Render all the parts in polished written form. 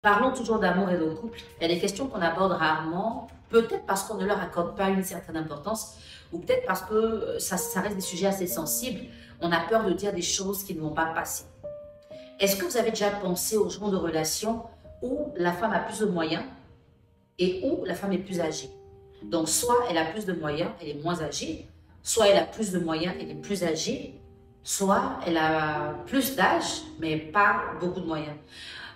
Parlons toujours d'amour et de couple. Il y a des questions qu'on aborde rarement, peut-être parce qu'on ne leur accorde pas une certaine importance, ou peut-être parce que ça reste des sujets assez sensibles. On a peur de dire des choses qui ne vont pas passer. Est-ce que vous avez déjà pensé au genre de relation où la femme a plus de moyens et où la femme est plus âgée? Donc, soit elle a plus de moyens, elle est moins âgée, soit elle a plus de moyens, elle est plus âgée, soit elle a plus d'âge, mais pas beaucoup de moyens.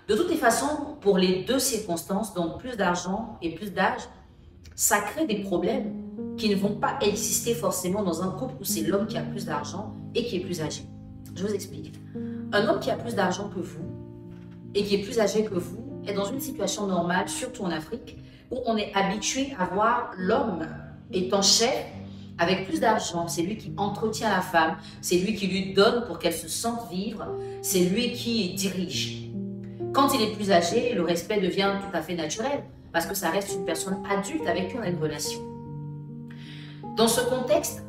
De toutes les façons, pour les deux circonstances, donc plus d'argent et plus d'âge, ça crée des problèmes qui ne vont pas exister forcément dans un couple où c'est l'homme qui a plus d'argent et qui est plus âgé. Je vous explique. Un homme qui a plus d'argent que vous et qui est plus âgé que vous est dans une situation normale, surtout en Afrique, où on est habitué à voir l'homme étant chef avec plus d'argent. C'est lui qui entretient la femme, c'est lui qui lui donne pour qu'elle se sente vivre, c'est lui qui dirige. Quand il est plus âgé, le respect devient tout à fait naturel parce que ça reste une personne adulte avec qui on a une relation. Dans ce contexte,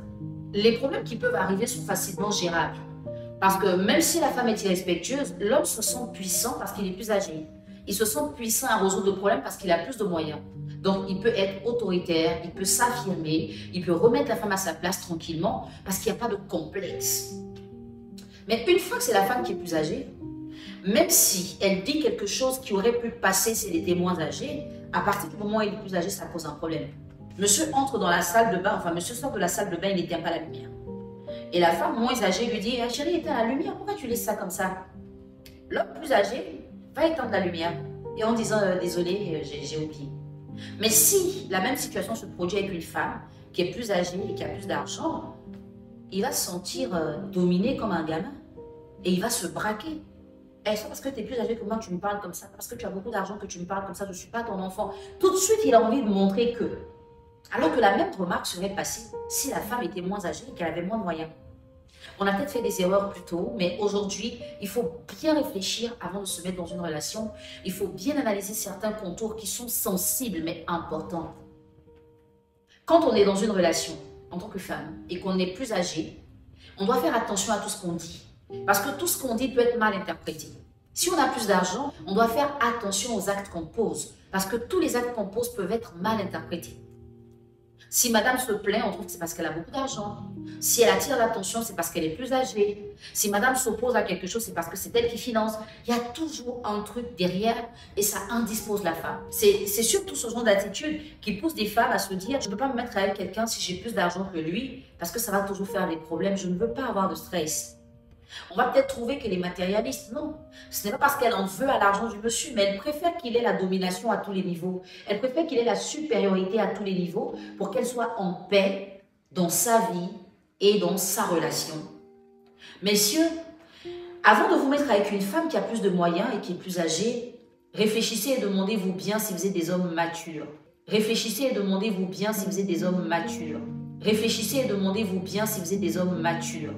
les problèmes qui peuvent arriver sont facilement gérables. Parce que même si la femme est irrespectueuse, l'homme se sent puissant parce qu'il est plus âgé. Il se sent puissant à résoudre le problème parce qu'il a plus de moyens. Donc il peut être autoritaire, il peut s'affirmer, il peut remettre la femme à sa place tranquillement parce qu'il n'y a pas de complexe. Mais une fois que c'est la femme qui est plus âgée, même si elle dit quelque chose qui aurait pu passer si elle était moins âgée, à partir du moment où il est plus âgé, ça pose un problème. Monsieur entre dans la salle de bain, enfin monsieur sort de la salle de bain, il n'éteint pas la lumière. Et la femme moins âgée lui dit, ah, chérie, éteins la lumière, pourquoi tu laisses ça comme ça? L'homme plus âgé va éteindre la lumière et en disant, désolé, j'ai oublié. Mais si la même situation se produit avec une femme qui est plus âgée et qui a plus d'argent, il va se sentir dominé comme un gamin et il va se braquer. Et c'est parce que tu es plus âgé que moi que tu me parles comme ça, parce que tu as beaucoup d'argent que tu me parles comme ça, je ne suis pas ton enfant. Tout de suite, il a envie de montrer que. Alors que la même remarque serait passée si la femme était moins âgée et qu'elle avait moins de moyens. On a peut-être fait des erreurs plus tôt, mais aujourd'hui, il faut bien réfléchir avant de se mettre dans une relation. Il faut bien analyser certains contours qui sont sensibles mais importants. Quand on est dans une relation en tant que femme et qu'on est plus âgé, on doit faire attention à tout ce qu'on dit. Parce que tout ce qu'on dit peut être mal interprété. Si on a plus d'argent, on doit faire attention aux actes qu'on pose. Parce que tous les actes qu'on pose peuvent être mal interprétés. Si madame se plaint, on trouve que c'est parce qu'elle a beaucoup d'argent. Si elle attire l'attention, c'est parce qu'elle est plus âgée. Si madame s'oppose à quelque chose, c'est parce que c'est elle qui finance. Il y a toujours un truc derrière et ça indispose la femme. C'est surtout ce genre d'attitude qui pousse des femmes à se dire « Je ne peux pas me mettre avec quelqu'un si j'ai plus d'argent que lui parce que ça va toujours faire des problèmes. Je ne veux pas avoir de stress. » On va peut-être trouver qu'elle est matérialiste. Non, ce n'est pas parce qu'elle en veut à l'argent du monsieur, mais elle préfère qu'il ait la domination à tous les niveaux. Elle préfère qu'il ait la supériorité à tous les niveaux pour qu'elle soit en paix dans sa vie et dans sa relation. Messieurs, avant de vous mettre avec une femme qui a plus de moyens et qui est plus âgée, réfléchissez et demandez-vous bien si vous êtes des hommes matures. Réfléchissez et demandez-vous bien si vous êtes des hommes matures. Réfléchissez et demandez-vous bien si vous êtes des hommes matures.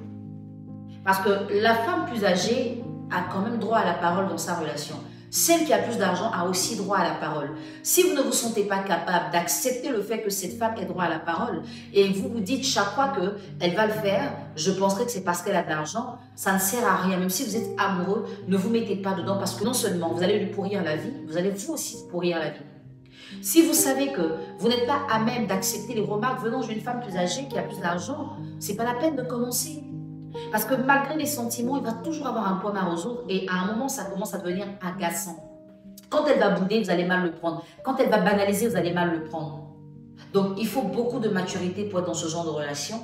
Parce que la femme plus âgée a quand même droit à la parole dans sa relation. Celle qui a plus d'argent a aussi droit à la parole. Si vous ne vous sentez pas capable d'accepter le fait que cette femme ait droit à la parole et vous vous dites chaque fois qu'elle va le faire, je penserai que c'est parce qu'elle a de l'argent, ça ne sert à rien. Même si vous êtes amoureux, ne vous mettez pas dedans parce que non seulement vous allez lui pourrir la vie, vous allez vous aussi pourrir la vie. Si vous savez que vous n'êtes pas à même d'accepter les remarques venant d'une femme plus âgée qui a plus d'argent, c'est pas la peine de commencer. Parce que malgré les sentiments, il va toujours avoir un poids à résoudre et à un moment, ça commence à devenir agaçant. Quand elle va bouder, vous allez mal le prendre. Quand elle va banaliser, vous allez mal le prendre. Donc, il faut beaucoup de maturité pour être dans ce genre de relation.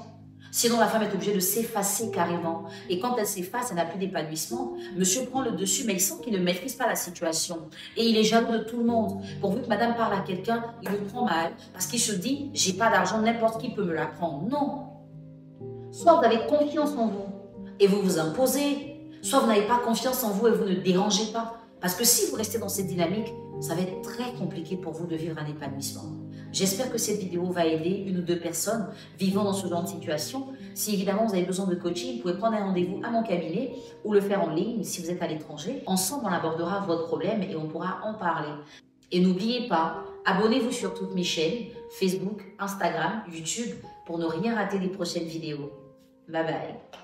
Sinon, la femme est obligée de s'effacer carrément. Et quand elle s'efface, elle n'a plus d'épanouissement. Monsieur prend le dessus, mais il sent qu'il ne maîtrise pas la situation. Et il est jaloux de tout le monde. Pourvu que madame parle à quelqu'un, il le prend mal. Parce qu'il se dit, j'ai pas d'argent, n'importe qui peut me la prendre. Non. Soit vous avez confiance en vous et vous vous imposez, soit vous n'avez pas confiance en vous et vous ne dérangez pas. Parce que si vous restez dans cette dynamique, ça va être très compliqué pour vous de vivre un épanouissement. J'espère que cette vidéo va aider une ou deux personnes vivant dans ce genre de situation. Si évidemment vous avez besoin de coaching, vous pouvez prendre un rendez-vous à mon cabinet ou le faire en ligne si vous êtes à l'étranger. Ensemble, on abordera votre problème et on pourra en parler. Et n'oubliez pas, abonnez-vous sur toutes mes chaînes, Facebook, Instagram, YouTube, pour ne rien rater des prochaines vidéos. Bye bye.